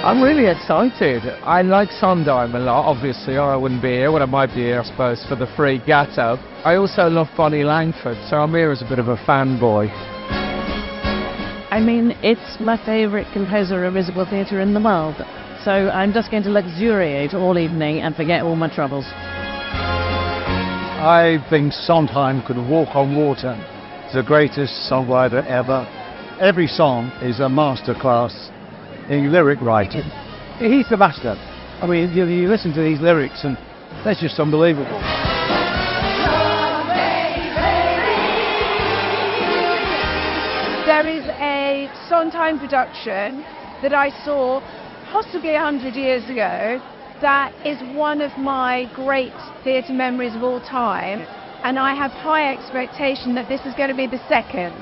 I'm really excited. I like Sondheim a lot, obviously, or I wouldn't be here. Well, I might be here, I suppose, for the free gatto. I also love Bonnie Langford, so I'm here as a bit of a fanboy. I mean, it's my favourite composer of musical theatre in the world, so I'm just going to luxuriate all evening and forget all my troubles. I think Sondheim could walk on water. He's the greatest songwriter ever. Every song is a masterclass in lyric writing. He's the master. I mean, you listen to these lyrics and that's just unbelievable. There is a Sondheim production that I saw possibly 100 years ago that is one of my great theatre memories of all time, and I have high expectation that this is going to be the second.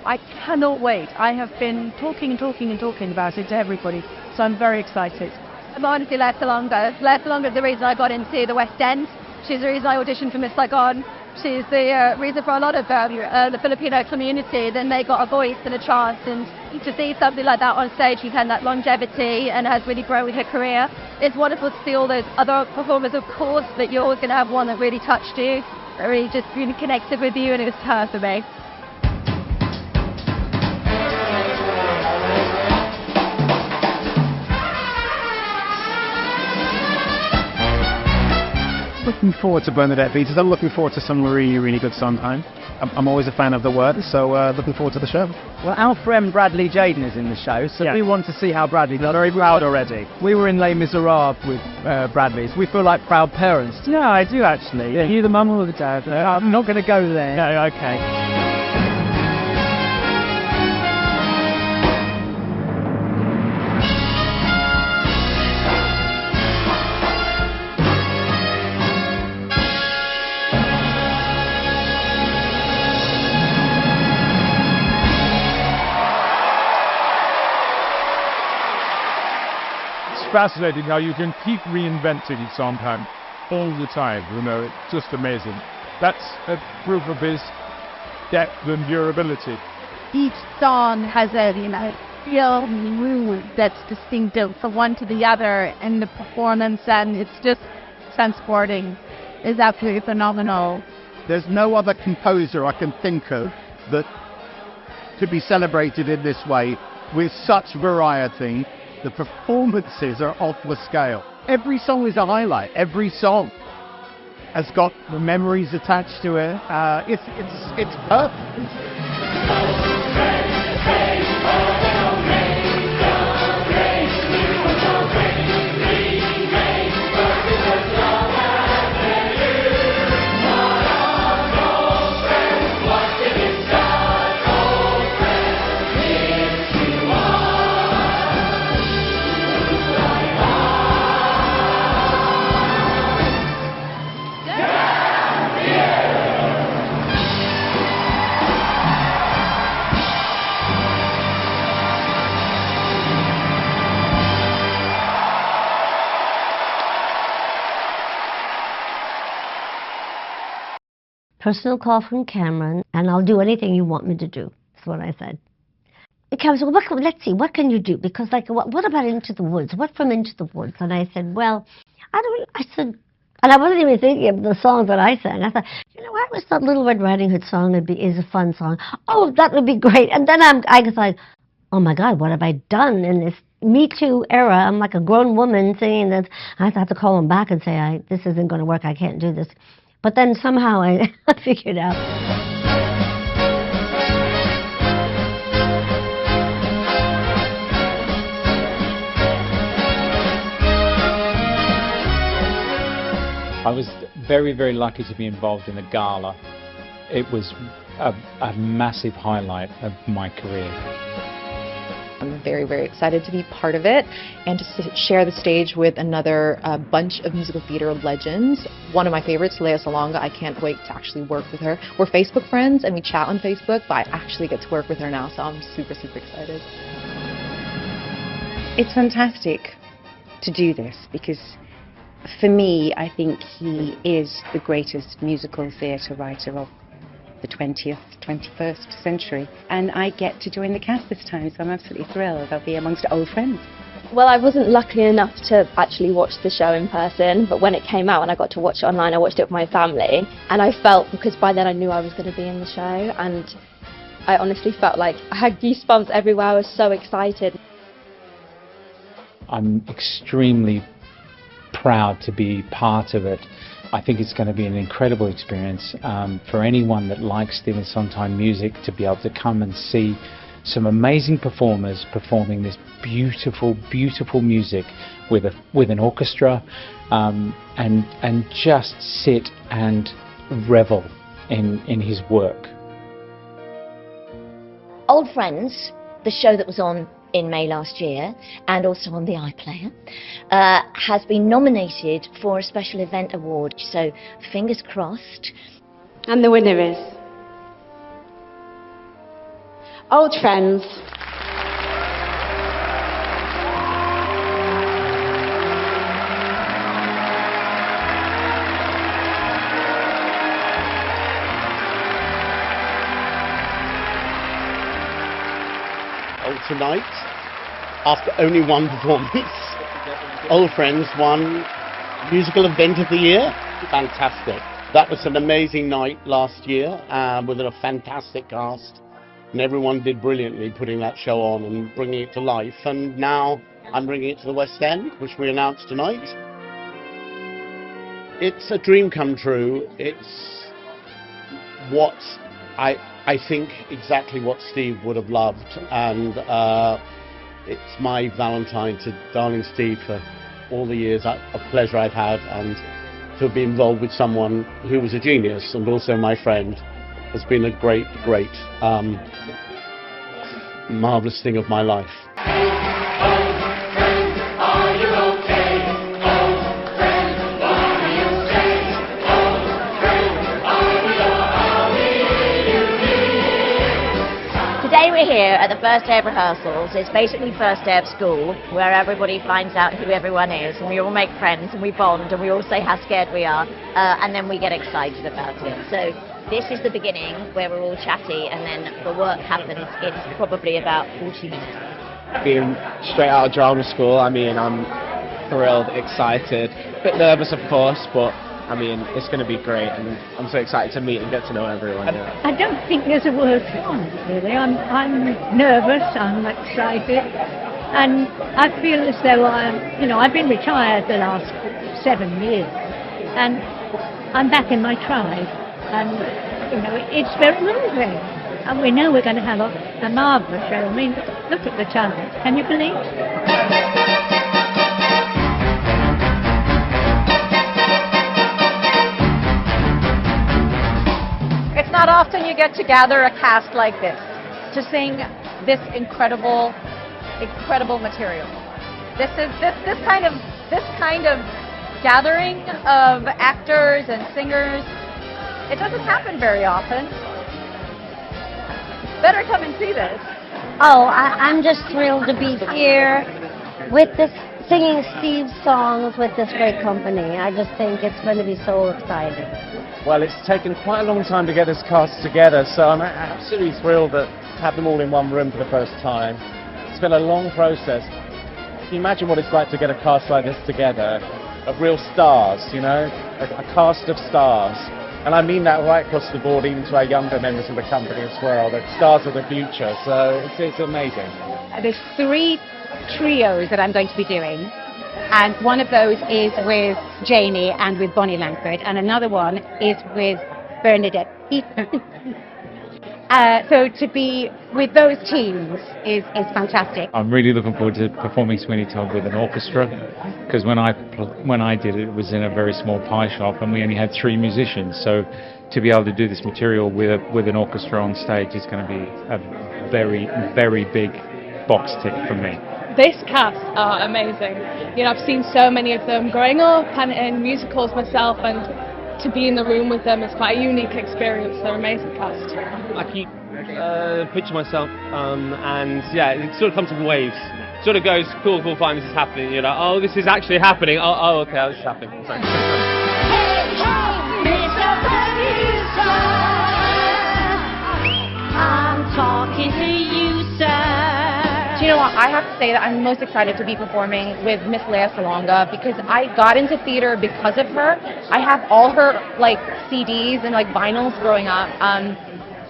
I cannot wait. I have been talking about it to everybody, so I'm very excited. I'm honestly left longer. Left longer is the reason I got into the West End. She's the reason I auditioned for Miss Saigon. She's the reason for a lot of the Filipino community. Then they got a voice and a chance, and to see something like that on stage who's had that longevity and has really grown with her career. It's wonderful to see all those other performers, of course, but you're always going to have one that really touched you, that really just really connected with you, and it was her for me. Looking forward to Bernadette Peters. I'm looking forward to some really good Sondheim. I'm always a fan of the work, so looking forward to the show. Well, our friend Bradley Jaden is in the show, so Yeah. we want to see how Bradley's very proud already. We were in Les Miserables with Bradley's. We feel like proud parents. Yeah, I do actually. Yeah. You the mum or the dad? I'm not going to go there. No, okay. Fascinating how you can keep reinventing Sondheim all the time, you know, it's just amazing. That's a proof of his depth and durability. Each song has a, real mood that's distinctive from one to the other, and the performance, and it's just transporting. It's absolutely phenomenal. There's no other composer I can think of that to be celebrated in this way with such variety. The performances are off the scale. Every song is a highlight. Every song has got the memories attached to it. It's perfect. Personal call from Cameron, and I'll do anything you want me to do. That's what I said. Cameron said, well, let's see, what can you do? Because, like, what about Into the Woods? What from Into the Woods? And I said, well, I said, and I wasn't even thinking of the song that I sang. I thought, I always thought Little Red Riding Hood song is a fun song. Oh, that would be great. And then I was like, oh my God, what have I done in this Me Too era? I'm like a grown woman singing this. I have to call him back and say, this isn't going to work. I can't do this. But then somehow I figured out. I was very lucky to be involved in the gala. It was a massive highlight of my career. I'm very excited to be part of it and to share the stage with another bunch of musical theater legends. One of my favorites, Lea Salonga. I can't wait to actually work with her. We're Facebook friends and we chat on Facebook, but I actually get to work with her now, so I'm super excited. It's fantastic to do this because for me, I think he is the greatest musical theatre writer of the 20th, 21st century. And I get to join the cast this time, so I'm absolutely thrilled. I'll be amongst old friends. Well, I wasn't lucky enough to actually watch the show in person, but when it came out and I got to watch it online, I watched it with my family, and I felt, because by then I knew I was going to be in the show, and I honestly felt like I had goosebumps everywhere. I was so excited. I'm extremely proud to be part of it. I think it's going to be an incredible experience for anyone that likes Stephen Sondheim music, to be able to come and see some amazing performers performing this beautiful, beautiful music with an orchestra, and just sit and revel in his work. Old Friends, the show that was on in May last year, and also on the iPlayer, has been nominated for a special event award, so fingers crossed. And the winner is Old Friends. Tonight, after only one performance, Old Friends won Musical Event of the Year. Fantastic. That was an amazing night last year with a fantastic cast, and everyone did brilliantly putting that show on and bringing it to life. And now I'm bringing it to the West End, which we announced tonight. It's a dream come true. It's what I think exactly what Steve would have loved, and it's my Valentine to darling Steve for all the years of pleasure I've had, and to be involved with someone who was a genius and also my friend has been a great, great, marvellous thing of my life. Today we're here at the first day of rehearsals. It's basically first day of school, where everybody finds out who everyone is, and we all make friends, and we bond, and we all say how scared we are, and then we get excited about it. So this is the beginning, where we're all chatty, and then the work happens in probably about 40 minutes. Being straight out of drama school, I mean, I'm thrilled, excited, a bit nervous of course, but I mean, it's going to be great, and I'm so excited to meet and get to know everyone. Yeah. I don't think there's a word for it, really. I'm nervous, I'm excited, and I feel as though I've been retired the last 7 years, and I'm back in my tribe, and, it's very moving, and we know we're going to have a marvellous show. I mean, look at the talent. Can you believe it? It's not often you get to gather a cast like this to sing this incredible material. This kind of gathering of actors and singers. It doesn't happen very often. Better come and see this. Oh, I'm just thrilled to be here with this, singing Steve's songs with this great company. I just think it's going to be so exciting. Well, it's taken quite a long time to get this cast together, so I'm absolutely thrilled to have them all in one room for the first time. It's been a long process. Can you imagine what it's like to get a cast like this together, of real stars, a cast of stars. And I mean that right across the board, even to our younger members of the company as well, the stars of the future, so it's amazing. There's 3 trios that I'm going to be doing. And one of those is with Janie and with Bonnie Langford, and another one is with Bernadette. So to be with those teams is fantastic. I'm really looking forward to performing Sweeney Todd with an orchestra, because when I did it, it was in a very small pie shop and we only had 3 musicians. So to be able to do this material with an orchestra on stage is going to be a very, very big box tick for me. This cast are amazing. I've seen so many of them growing up and in musicals myself, and to be in the room with them is quite a unique experience. They're amazing cast. I keep picture myself, and yeah, it sort of comes in waves. Sort of goes, cool, fine, this is happening. You're like, oh, this is actually happening. Oh, okay, this is happening. Sorry. I'm talking to you, sir. Do you know what? what? I have to say that I'm most excited to be performing with Miss Lea Salonga because I got into theater because of her. I have all her like CDs and like vinyls growing up.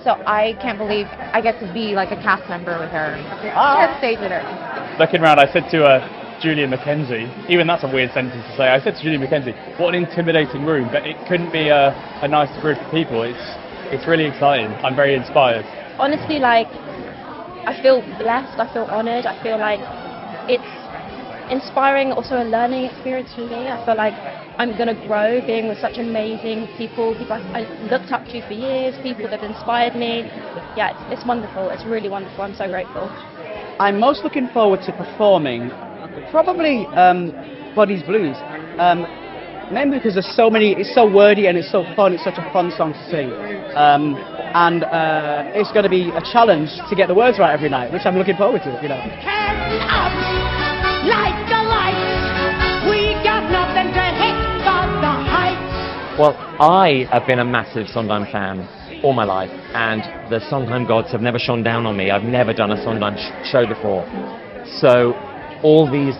So I can't believe I get to be like a cast member with her. Share the stage with her. Looking around, I said to Julia Mackenzie, even that's a weird sentence to say, I said to Julia Mackenzie, what an intimidating room, but it couldn't be a nicer group of people. It's really exciting. I'm very inspired. Honestly, like, I feel blessed, I feel honoured, I feel like it's inspiring, also a learning experience for me. I feel like I'm going to grow being with such amazing people I looked up to for years, people that inspired me. Yeah, it's wonderful, it's really wonderful, I'm so grateful. I'm most looking forward to performing probably Buddy's Blues. Mainly because there's so many, it's so wordy and it's so fun, it's such a fun song to sing. And it's going to be a challenge to get the words right every night, which I'm looking forward to, you know. Like the lights, we got nothing to hit but the heights. Well, I have been a massive Sondheim fan all my life, and the Sondheim gods have never shone down on me. I've never done a Sondheim show before. So all these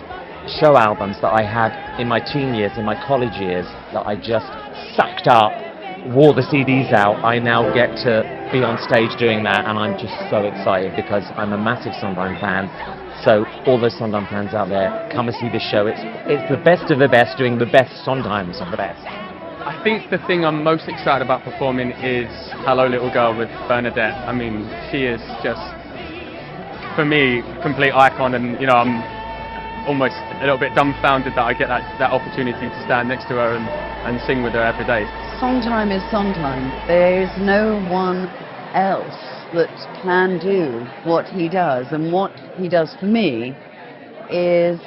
show albums that I had in my teen years, in my college years, that I just sucked up, wore the CDs out, I now get to be on stage doing that, and I'm just so excited because I'm a massive Sondheim fan. So all those Sondheim fans out there, come and see this show. It's the best of the best, doing the best Sondheims of the best. I think the thing I'm most excited about performing is Hello Little Girl with Bernadette. I mean, she is just, for me, a complete icon, and you know, I'm almost a little bit dumbfounded that I get that opportunity to stand next to her and sing with her every day. Sondheim is Sondheim. There is no one else that can do what he does, and what he does for me is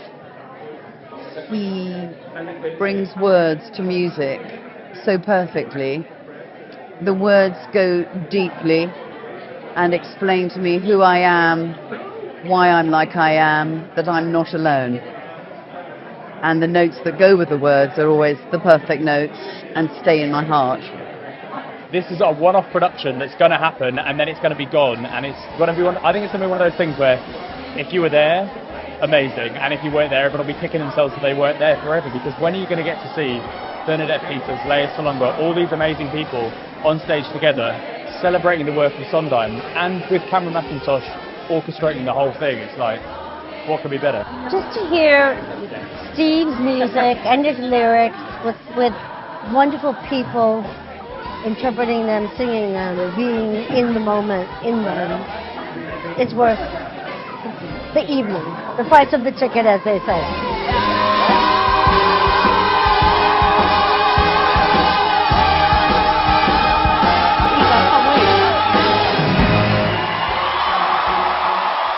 he brings words to music so perfectly. The words go deeply and explain to me who I am, why I'm like I am, that I'm not alone. And the notes that go with the words are always the perfect notes and stay in my heart. This is a one-off production that's going to happen, and then it's going to be gone, and it's going to be I think it's going to be one of those things where if you were there, amazing, and if you weren't there, everyone will be kicking themselves that they weren't there forever, because when are you going to get to see Bernadette Peters, Lea Salonga, all these amazing people on stage together, celebrating the work of Sondheim, and with Cameron Mackintosh orchestrating the whole thing? It's like, what could be better? Just to hear Steve's music and his lyrics with wonderful people interpreting them, singing them, being in the moment, in them, it's worth the evening, the price of the ticket, as they say.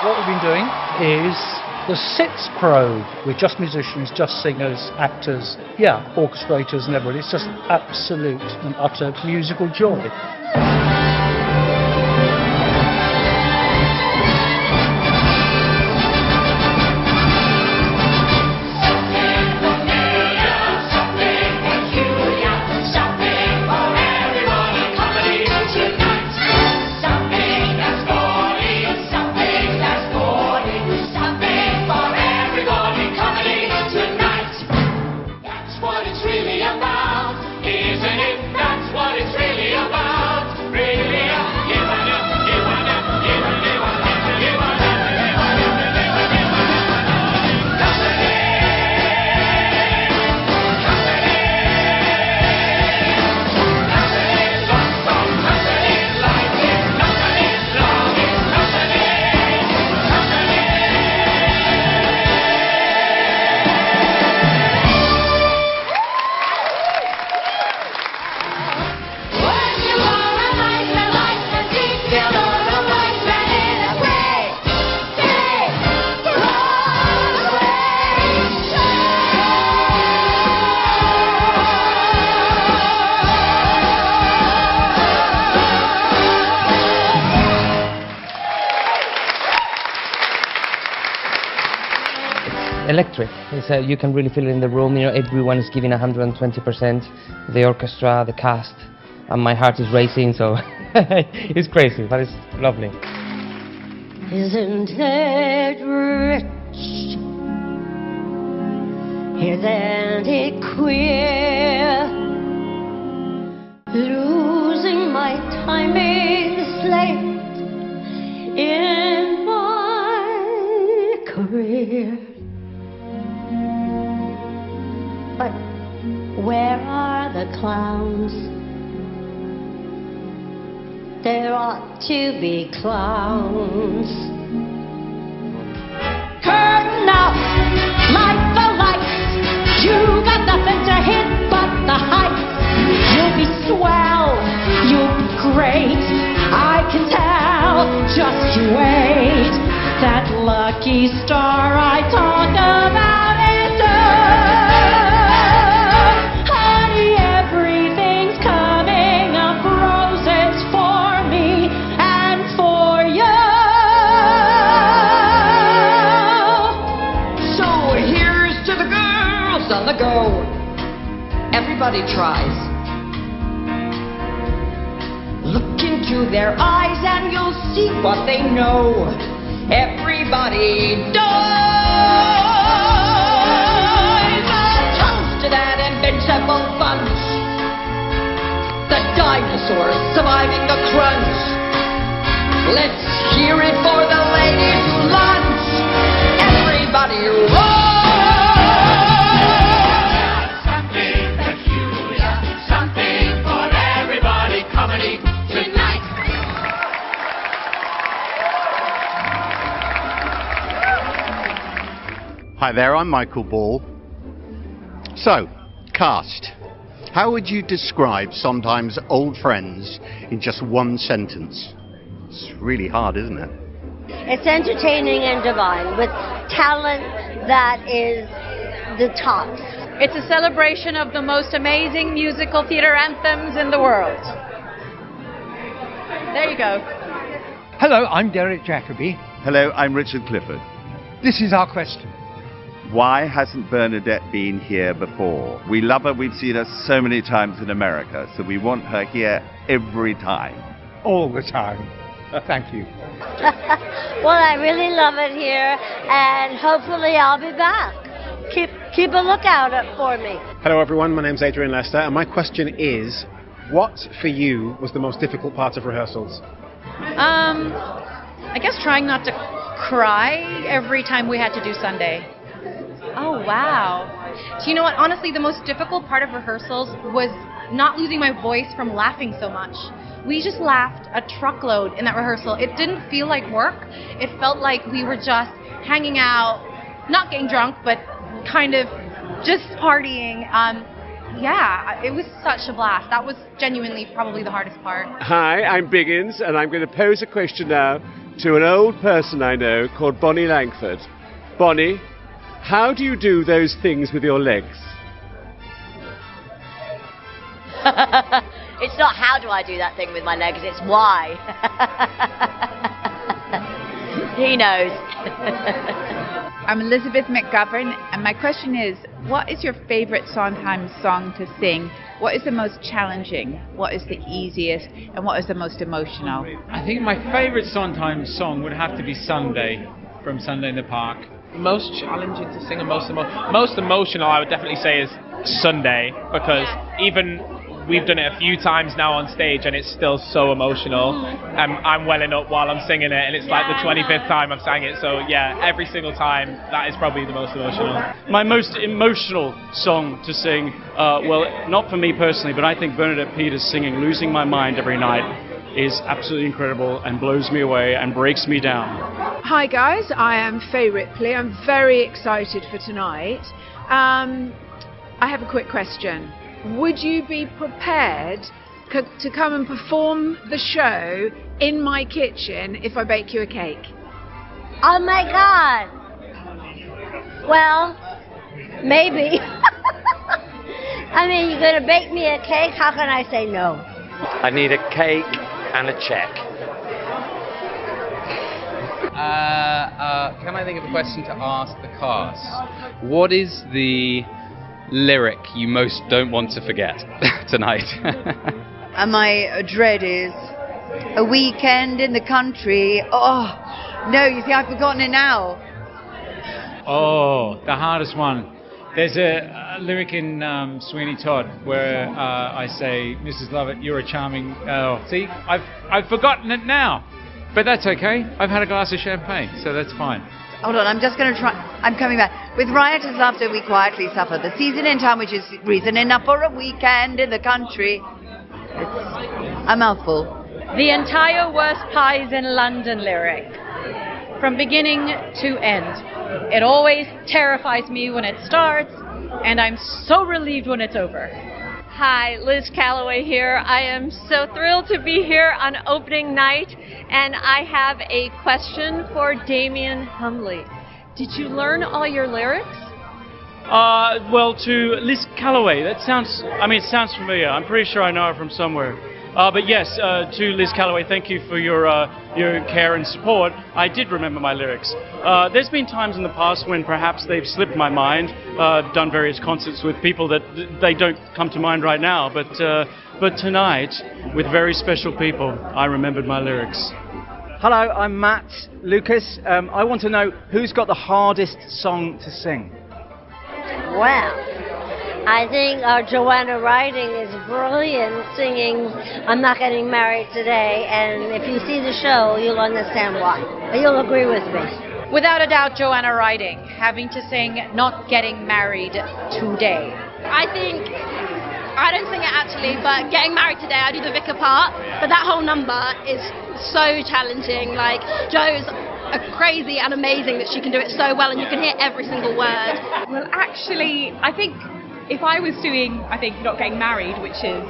What we've been doing is the SITS probe with just musicians, just singers, actors, orchestrators and everybody. It's just absolute and utter musical joy. Electric. You can really feel it in the room. You know, everyone is giving 120%. The orchestra, the cast, and my heart is racing. So it's crazy, but it's lovely. Isn't it rich? Isn't it queer? Losing my timing's late in my career. But where are the clowns? There ought to be clowns. Curtain up, light the lights. You got nothing to hit but the heights. You'll be swell, you'll be great. I can tell, just you wait. That lucky star I talk about is done. Honey, everything's coming up roses for me and for you. So here's to the girls on the go. Everybody tries. Look into their eyes and you'll see what they know. Everybody dies. A toast to that invincible bunch. The dinosaurs surviving the crunch. Let's hear it for the ladies who lunch. Everybody roll. Hi there, I'm Michael Ball. So, cast. How would you describe Sondheim's old friends in just one sentence? It's really hard, isn't it? It's entertaining and divine, with talent that is the tops. It's a celebration of the most amazing musical theater anthems in the world. There you go. Hello, I'm Derek Jacobi. Hello, I'm Richard Clifford. This is our question. Why hasn't Bernadette been here before? We love her, we've seen her so many times in America, so we want her here every time. All the time. Thank you. Well, I really love it here, and hopefully I'll be back. Keep a lookout for me. Hello everyone, my name's Adrian Lester, and my question is, what for you was the most difficult part of rehearsals? I guess trying not to cry every time we had to do Sunday. Oh, wow. So you know what? Honestly, the most difficult part of rehearsals was not losing my voice from laughing so much. We just laughed a truckload in that rehearsal. It didn't feel like work. It felt like we were just hanging out, not getting drunk, but kind of just partying. Yeah, it was such a blast. That was genuinely probably the hardest part. Hi, I'm Biggins, and I'm going to pose a question now to an old person I know called Bonnie Langford. Bonnie, how do you do those things with your legs? It's not how do I do that thing with my legs, it's why. He knows. I'm Elizabeth McGovern, and my question is, what is your favorite Sondheim song to sing? What is the most challenging? What is the easiest? And what is the most emotional? I think my favourite Sondheim song would have to be Sunday, from Sunday in the Park. Most challenging to sing and most emotional, I would definitely say, is Sunday, because even we've done it a few times now on stage and it's still so emotional. I'm welling up while I'm singing it, and it's like the 25th time I've sang it, so yeah, every single time that is probably the most emotional. My most emotional song to sing, well, not for me personally, but I think Bernadette Peters singing Losing My Mind every night is absolutely incredible and blows me away and breaks me down. Hi guys, I am Faye Ripley. I'm very excited for tonight. I have a quick question. Would you be prepared to come and perform the show in my kitchen if I bake you a cake? Oh my God. Well, maybe. I mean, you're going to bake me a cake? How can I say no? I need a cake and a check. Can I think of a question to ask the cast? What is the lyric you most don't want to forget tonight? And my dread is A weekend in the country. Oh, no, you see, I've forgotten it now. Oh, the hardest one. There's a lyric in Sweeney Todd where I say, Mrs. Lovett, you're a charming... Oh, see, I've forgotten it now. But that's okay. I've had a glass of champagne, so that's fine. Hold on, I'm just going to try. I'm coming back. With riotous laughter, we quietly suffer. The season in town, which is reason enough for a weekend in the country. It's a mouthful. The entire Worst Pies in London lyric, from beginning to end. It always terrifies me when it starts, and I'm so relieved when it's over. Hi, Liz Calloway here. I am so thrilled to be here on opening night, and I have a question for Damien Humley. Did you learn all your lyrics? Well, to Liz Calloway, it sounds familiar. I'm pretty sure I know her from somewhere. But yes, to Liz Calloway, thank you for your care and support. I did remember my lyrics. There's been times in the past when perhaps they've slipped my mind. I've done various concerts with people that they don't come to mind right now. But tonight, with very special people, I remembered my lyrics. Hello, I'm Matt Lucas. I want to know who's got the hardest song to sing. Well, I think Joanna Riding is brilliant singing I'm Not Getting Married Today, and if you see the show, you'll understand why. You'll agree with me. Without a doubt, Joanna Riding, having to sing Not Getting Married Today. I think, I don't sing it actually, but Getting Married Today, I do the vicar part, but that whole number is so challenging. Like, Jo's crazy and amazing that she can do it so well, and you can hear every single word. Well, actually, I think if I was doing, Not Getting Married, which is,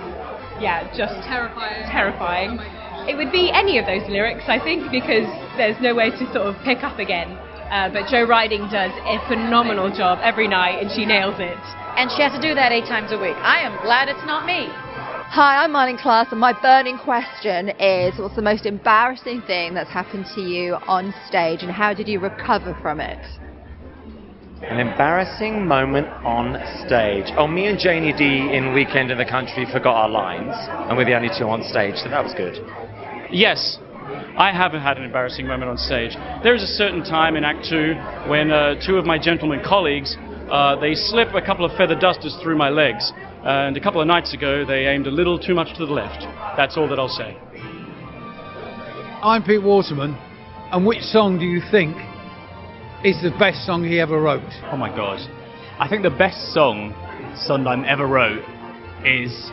just terrifying, it would be any of those lyrics, I think, because there's nowhere to sort of pick up again. But Jo Riding does a phenomenal job every night, and she nails it. And she has to do that 8 times a week. I am glad it's not me. Hi, I'm Marlene Class, and my burning question is, what's the most embarrassing thing that's happened to you on stage, and how did you recover from it? An embarrassing moment on stage. Oh, me and Janie D in Weekend in the Country forgot our lines, and we're the only two on stage, so that was good. Yes, I haven't had an embarrassing moment on stage. There is a certain time in Act 2 when 2 of my gentlemen colleagues, they slip a couple of feather dusters through my legs. And a couple of nights ago, they aimed a little too much to the left. That's all that I'll say. I'm Pete Waterman, and which song do you think is the best song he ever wrote? Oh my God. I think the best song Sondheim ever wrote is...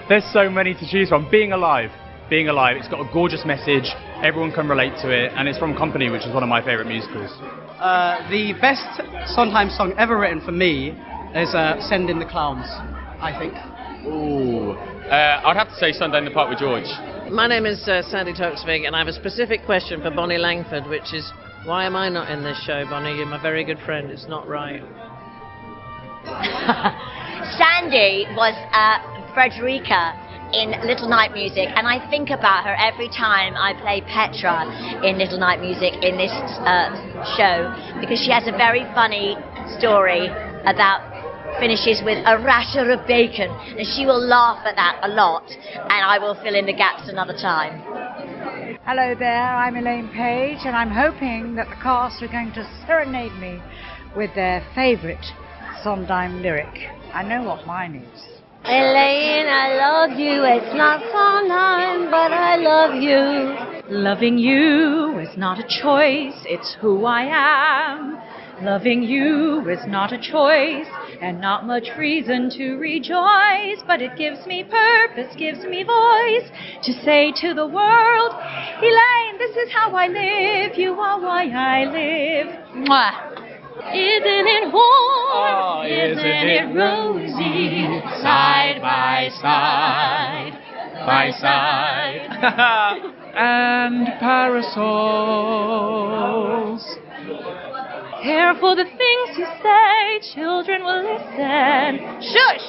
There's so many to choose from. Being Alive. Being Alive. It's got a gorgeous message. Everyone can relate to it. And it's from Company, which is one of my favourite musicals. The best Sondheim song ever written for me is Send in the Clowns, I think. Ooh. I'd have to say Sunday in the Park with George. My name is Sandy Toksvig, and I have a specific question for Bonnie Langford, which is, why am I not in this show, Bonnie? You're my very good friend. It's not right. Sandy was Frederica in Little Night Music, and I think about her every time I play Petra in Little Night Music in this show, because she has a very funny story about finishes with a rasher of bacon, and she will laugh at that a lot, and I will fill in the gaps another time. Hello there, I'm Elaine Page, and I'm hoping that the cast are going to serenade me with their favourite Sondheim lyric. I know what mine is. Elaine, I love you. It's not Sondheim, but I love you. Loving you is not a choice, it's who I am. Loving you is not a choice, and not much reason to rejoice, but it gives me purpose, gives me voice, to say to the world, Elaine, this is how I live, you are why I live. Mwah. Isn't it warm? Isn't it rosy? Side by side, by side. And parasols. Careful the things you say, children will listen. Shush!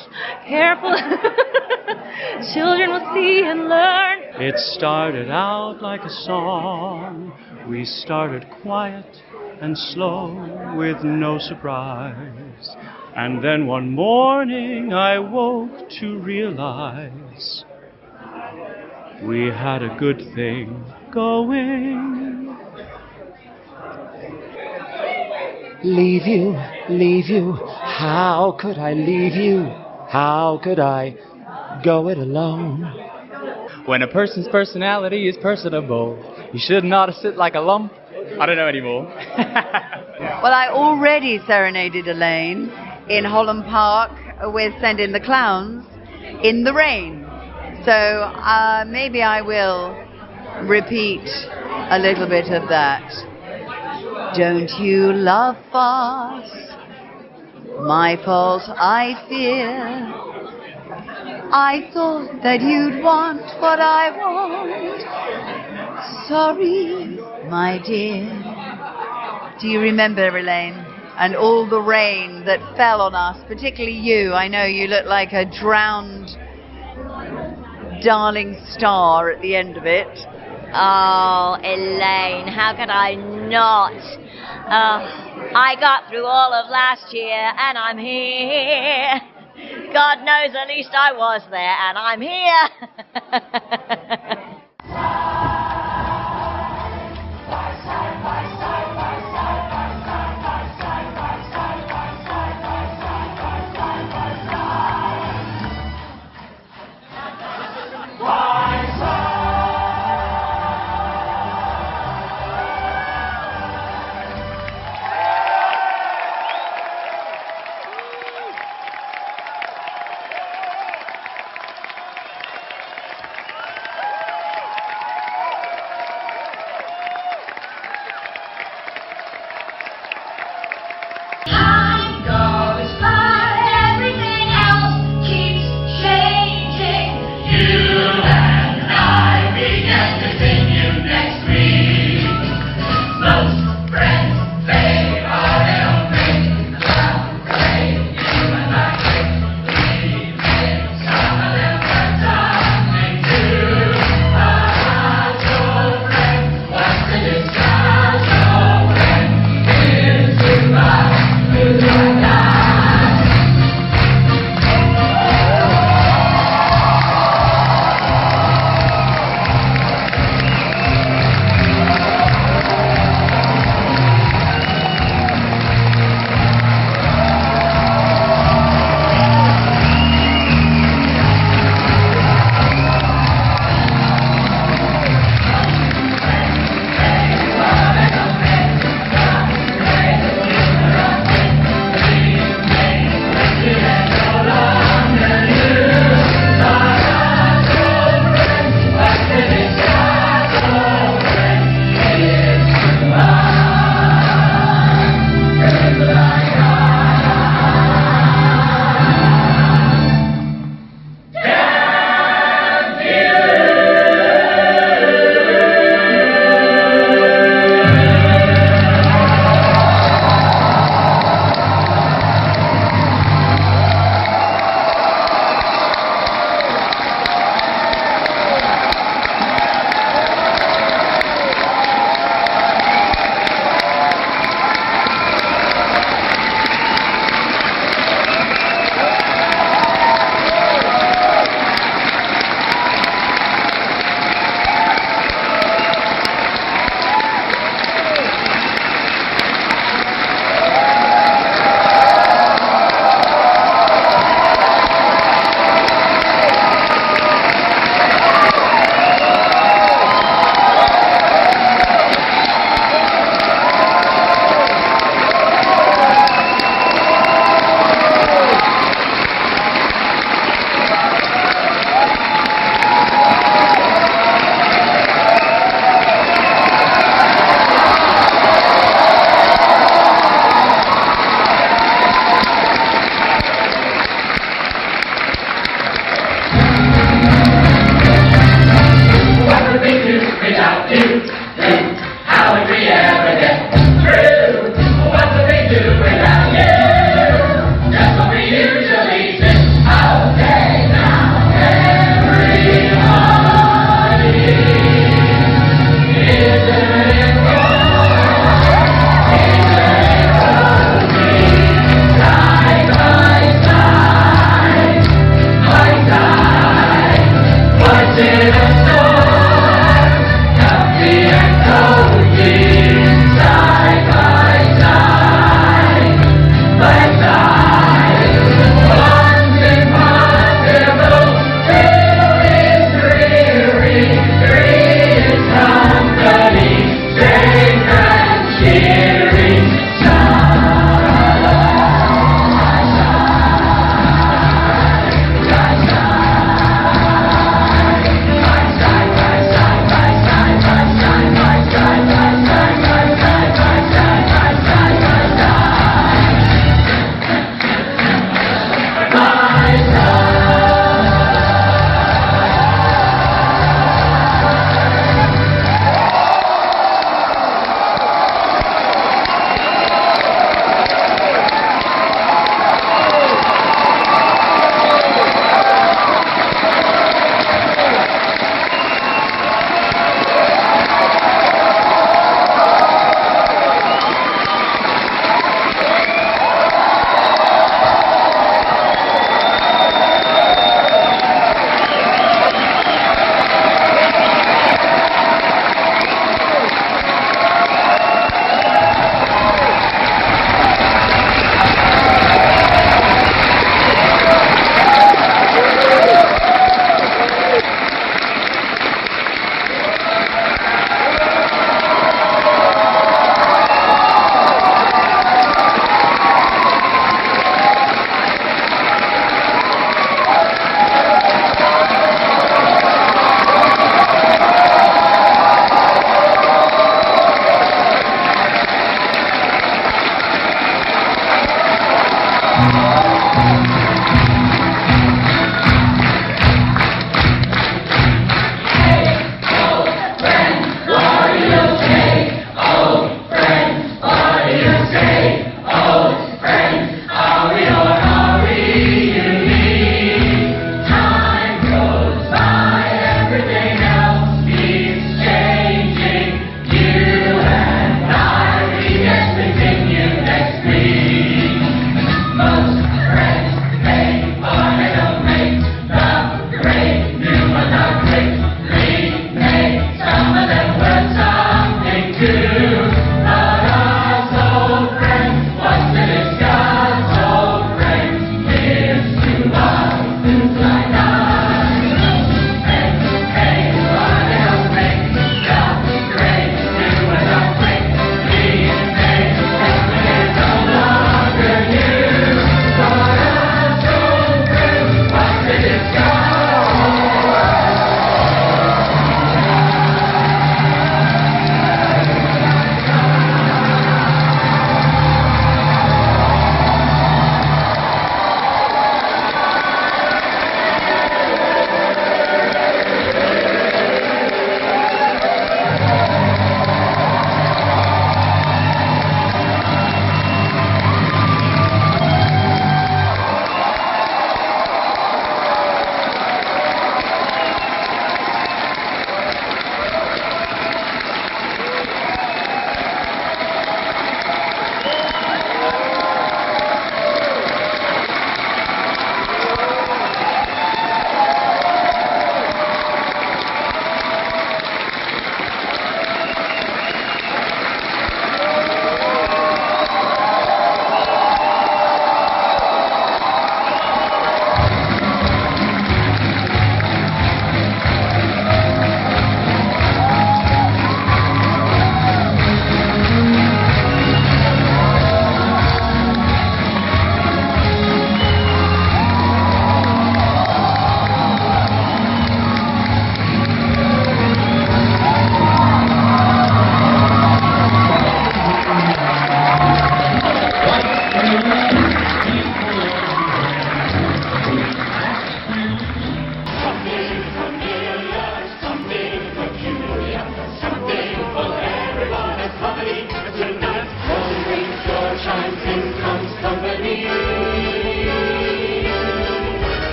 Careful. Children will see and learn. It started out like a song. We started quiet and slow with no surprise. And then one morning I woke to realize We had a good thing going. Leave you, how could I leave you? How could I go it alone? When a person's personality is personable, you should not sit like a lump. I don't know anymore. Well, I already serenaded Elaine in Holland Park with Send in the Clowns in the rain. So maybe I will repeat a little bit of that. Don't you love fast? My fault, I fear. I thought that you'd want what I want. Sorry, my dear. Do you remember, Elaine? And all the rain that fell on us, particularly you. I know you look like a drowned darling star at the end of it. Oh, Elaine, how could I not? I got through all of last year and I'm here. God knows at least I was there and I'm here.